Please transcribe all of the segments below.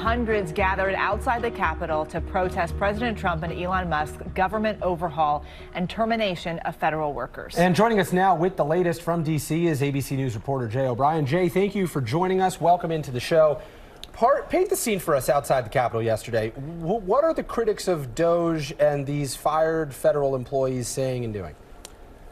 Hundreds gathered outside the Capitol to protest President Trump and Elon Musk's government overhaul and termination of federal workers. And joining us now with the latest from D.C. is ABC News reporter Jay O Brien. Jay, thank you for joining us. Welcome into the show. Paint the scene for us outside the Capitol yesterday. What are the critics of DOJ and these fired federal employees saying and doing?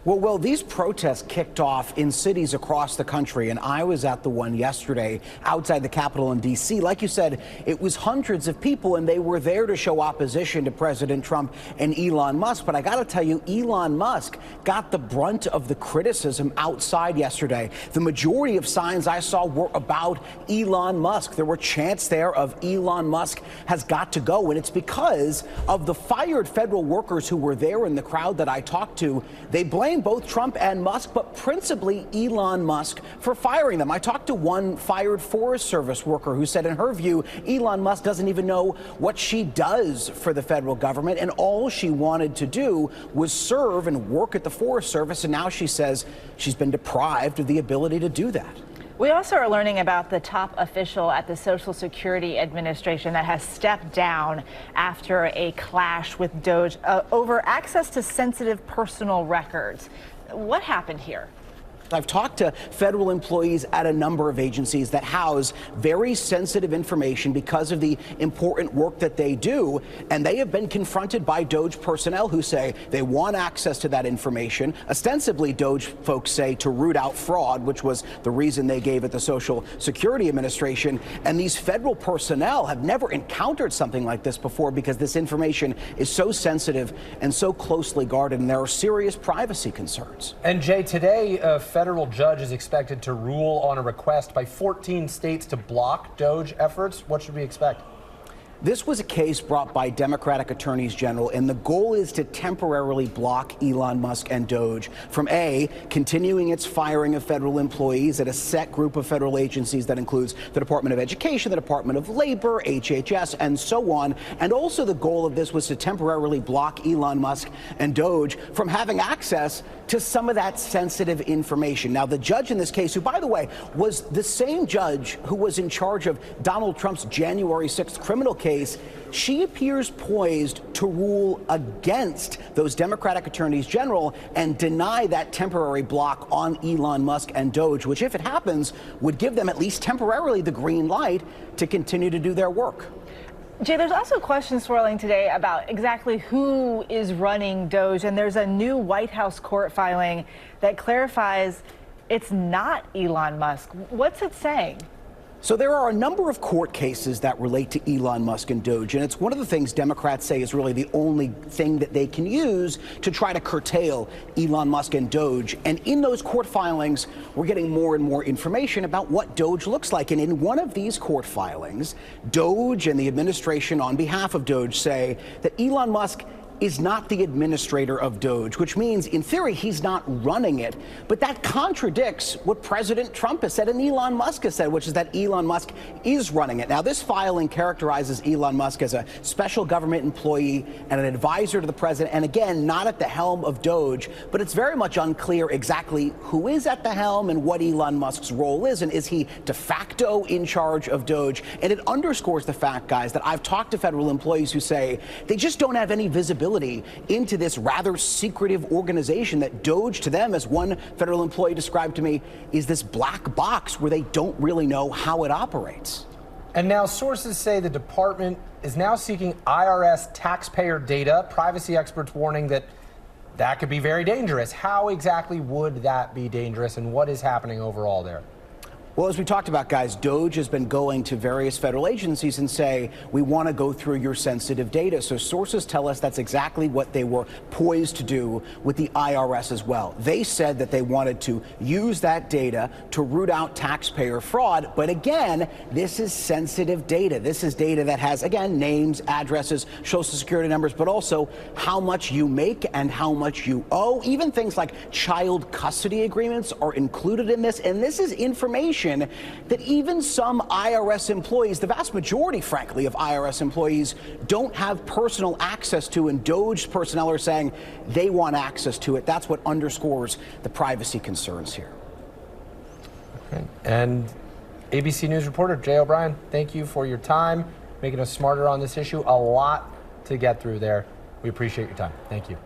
Well, these protests kicked off in cities across the country, and I was at the one yesterday outside the Capitol in D.C. Like you said, it was hundreds of people, and they were there to show opposition to President Trump and Elon Musk. But I got to tell you, Elon Musk got the brunt of the criticism outside yesterday. The majority of signs I saw were about Elon Musk. There were chants there of Elon Musk has got to go, and it's because of the fired federal workers who were there in the crowd that I talked to. They blame both Trump and Musk, but principally Elon Musk for firing them. I talked to one fired Forest Service worker who said in her view, Elon Musk doesn't even know what she does for the federal government, and all she wanted to do was serve and work at the Forest Service, and now she says she's been deprived of the ability to do that. We also are learning about the top official at the Social Security Administration that has stepped down after a clash with DOJ over access to sensitive personal records. What happened here? I've talked to federal employees at a number of agencies that house very sensitive information because of the important work that they do, and they have been confronted by DOJ personnel who say they want access to that information. Ostensibly, DOJ folks say to root out fraud, which was the reason they gave it the Social Security Administration. And these federal personnel have never encountered something like this before because this information is so sensitive and so closely guarded, and there are serious privacy concerns. And Jay, today, federal judge is expected to rule on a request by 14 states to block DOJ efforts. What should we expect? This was a case brought by Democratic attorneys general, and the goal is to temporarily block Elon Musk and DOJ from continuing its firing of federal employees at a set group of federal agencies that includes the Department of Education, the Department of Labor, HHS, and so on. And also the goal of this was to temporarily block Elon Musk and DOJ from having access to some of that sensitive information. Now, the judge in this case, who, by the way, was the same judge who was in charge of Donald Trump's January 6th criminal case, she appears poised to rule against those Democratic attorneys general and deny that temporary block on Elon Musk and DOJ, which, if it happens, would give them at least temporarily the green light to continue to do their work. Jay, there's also questions swirling today about exactly who is running DOJ, and there's a new White House court filing that clarifies it's not Elon Musk. What's it saying? So there are a number of court cases that relate to Elon Musk and DOJ, and it's one of the things Democrats say is really the only thing that they can use to try to curtail Elon Musk and DOJ. And in those court filings, we're getting more and more information about what DOJ looks like. And in one of these court filings, DOJ and the administration on behalf of DOJ say that Elon Musk is not the administrator of DOJ, which means, in theory, he's not running it. But that contradicts what President Trump has said and Elon Musk has said, which is that Elon Musk is running it. Now, this filing characterizes Elon Musk as a special government employee and an advisor to the president, and again, not at the helm of DOJ. But it's very much unclear exactly who is at the helm and what Elon Musk's role is, and is he de facto in charge of DOJ? And it underscores the fact, guys, that I've talked to federal employees who say they just don't have any visibility into this rather secretive organization that DOJ, to them, as one federal employee described to me, is this black box where they don't really know how it operates. And now sources say the department is now seeking IRS taxpayer data, privacy experts warning that that could be very dangerous. How exactly would that be dangerous, and what is happening overall there? Well, as we talked about, guys, DOJ has been going to various federal agencies and say, we want to go through your sensitive data. So sources tell us that's exactly what they were poised to do with the IRS as well. They said that they wanted to use that data to root out taxpayer fraud. But again, this is sensitive data. This is data that has, again, names, addresses, social security numbers, but also how much you make and how much you owe. Even things like child custody agreements are included in this. And this is information that even some IRS employees, the vast majority, frankly, of IRS employees, don't have personal access to, and DOJ personnel are saying they want access to it. That's what underscores the privacy concerns here. Okay. And ABC News reporter Jay O Brien, thank you for your time. making us smarter on this issue. A lot to get through there. We appreciate your time. Thank you.